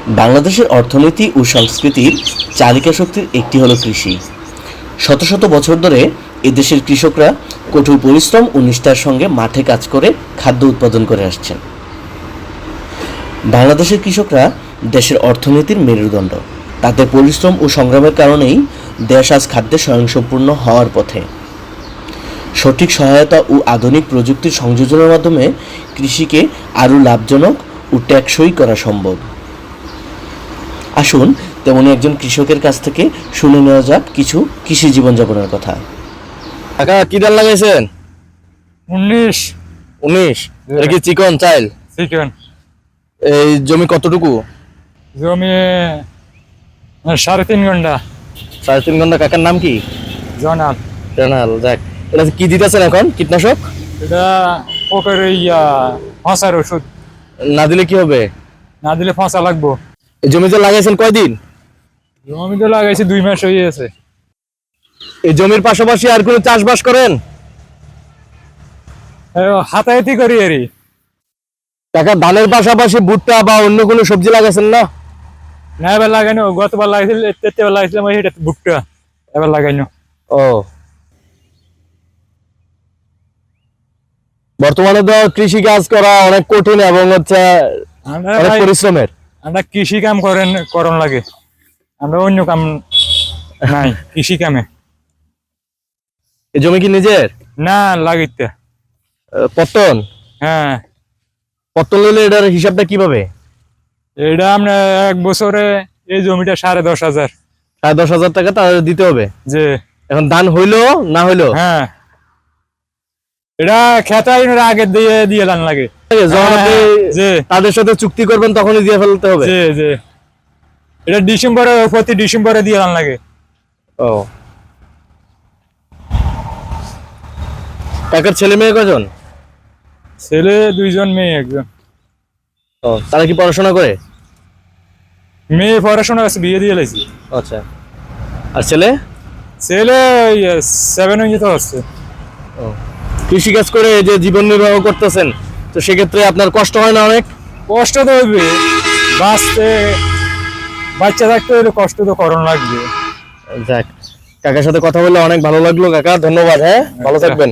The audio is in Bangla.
বাংলাদেশের অর্থনীতি ও সংস্কৃতির চালিকা শক্তির একটি হলো কৃষি। শত শত বছর ধরে এদেশের কৃষকরা কঠোর পরিশ্রম ও নিষ্ঠার সঙ্গে মাঠে কাজ করে খাদ্য উৎপাদন করে আসছেন। বাংলাদেশের কৃষকরা দেশের অর্থনীতির মেরুদণ্ড। তাদের পরিশ্রম ও সংগ্রামের কারণেই দেশ আজ খাদ্যে স্বয়ংসম্পূর্ণ হওয়ার পথে। সঠিক সহায়তা ও আধুনিক প্রযুক্তির সংযোজনের মাধ্যমে কৃষিকে আরও লাভজনক ও টেকসই করা সম্ভব। আসুন তেমনি একজন কৃষকের কাছ থেকে শুনে নেওয়া যাক কিছু কৃষি জীবনযাপনের কথা। কাকা কি ডাল লাগাইছেন? 19 এটা কি চিকন চাইল? চিকেন। এই জমি কতটুকু? জমি 3.5 ঘন্টা। 3.5 ঘন্টা। কাকার নাম কি? জনাল। জানাল। যাক, এটা কি দিতেছেন এখন? কীটনাশক? এটা পোকের ফসার ওষুধ। না দিলে কি হবে? না দিলে ফসা লাগবো। এই জমিতে লাগাইছেন কয়দিন? জমি তো লাগাইছি 2 মাস হয়ে গেছে। এই জমির পাশাপাশি আর কোনো চাষবাস করেন? হাতাহাতি করি আরে। কাকা ধানের পাশাপাশি ভুট্টা বা অন্য কোনো সবজি লাগাইছেন না? না, এবার লাগাইনো। গতবার লাগাইছিল, তেবার লাগাইছিলাম এটা ভুট্টা। এবার লাগাইনো। ও, বর্তমানে তো কৃষি কাজ করা অনেক কঠিন এবং হচ্ছে অনেক পরিশ্রমের। আমরা কৃষি কাম করন লাগে, আমরা অন্য কাম নাই কৃষি কামে। এই জমি কি নিজের? না, লাগিতে পত্তন? হ্যাঁ। পত্তন নিলে এটার হিসাবটা কিভাবে? এটা আমরা এক বছরে এই জমিটা 10,500। 10,500 টাকা তাদের দিতে হবে। যে এখন ধান হইলো না হইলো? হ্যাঁ, এটা খেতাইনের আগে দিয়ে দান লাগে। যখন আপনি যে তাদের সাথে চুক্তি করবেন তখনই দিয়ে ফেলতে হবে। যে এটা প্রতি ডিসেম্বরে দিয়ে দান লাগে। ও, কাকার ছেলে মেয়ে কজন? ছেলে 2 জন, মেয়ে 1 জন। ও, তারা কি পড়াশোনা করে? মেয়ে পড়াশোনা আছে, বিয়ে দিয়ে লাইছি। আচ্ছা, আর ছেলে? ছেলে 7 হয়ে যেতে হচ্ছে। ও, কৃষিকাজ করে এই যে জীবন নির্বাহ করতেছেন, তো সেক্ষেত্রে আপনার কষ্ট হয় না অনেক? কষ্ট তো হইবে, বাচ্চা থাকতে হলে কষ্ট তো করণ লাগবে। যাক, কাকার সাথে কথা বলে অনেক ভালো লাগলো কাকা, ধন্যবাদ। হ্যাঁ, ভালো থাকবেন।